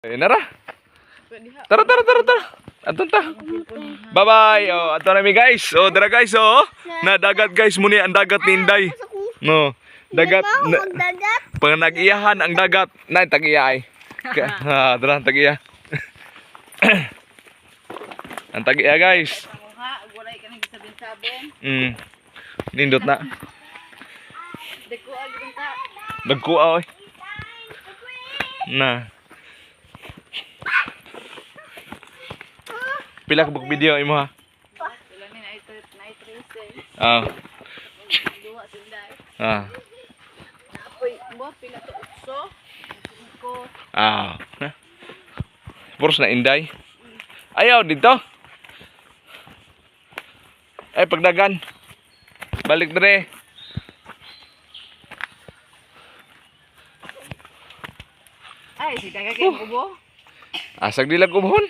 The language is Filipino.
Nara. Tara. Anton ta. Bye-bye. Oh, ato na mi guys. Oh, dara guys, oh. Na dagat guys, muni ang dagat ni Inday. No. Dagat. Pag nag-iyahan ang dagat, na tag-iya ay. Ha, dara tag-iya. Ang tag-iya guys. Nindot na. Dagkuha oy. Na. Pila ka bug video imo ha? Ah. Ah. Ah. Puros na Inday. Ayaw dito. Ay pagdagan. Balik dire. Ay, si kagak yung kubo. Asag dilag ubon.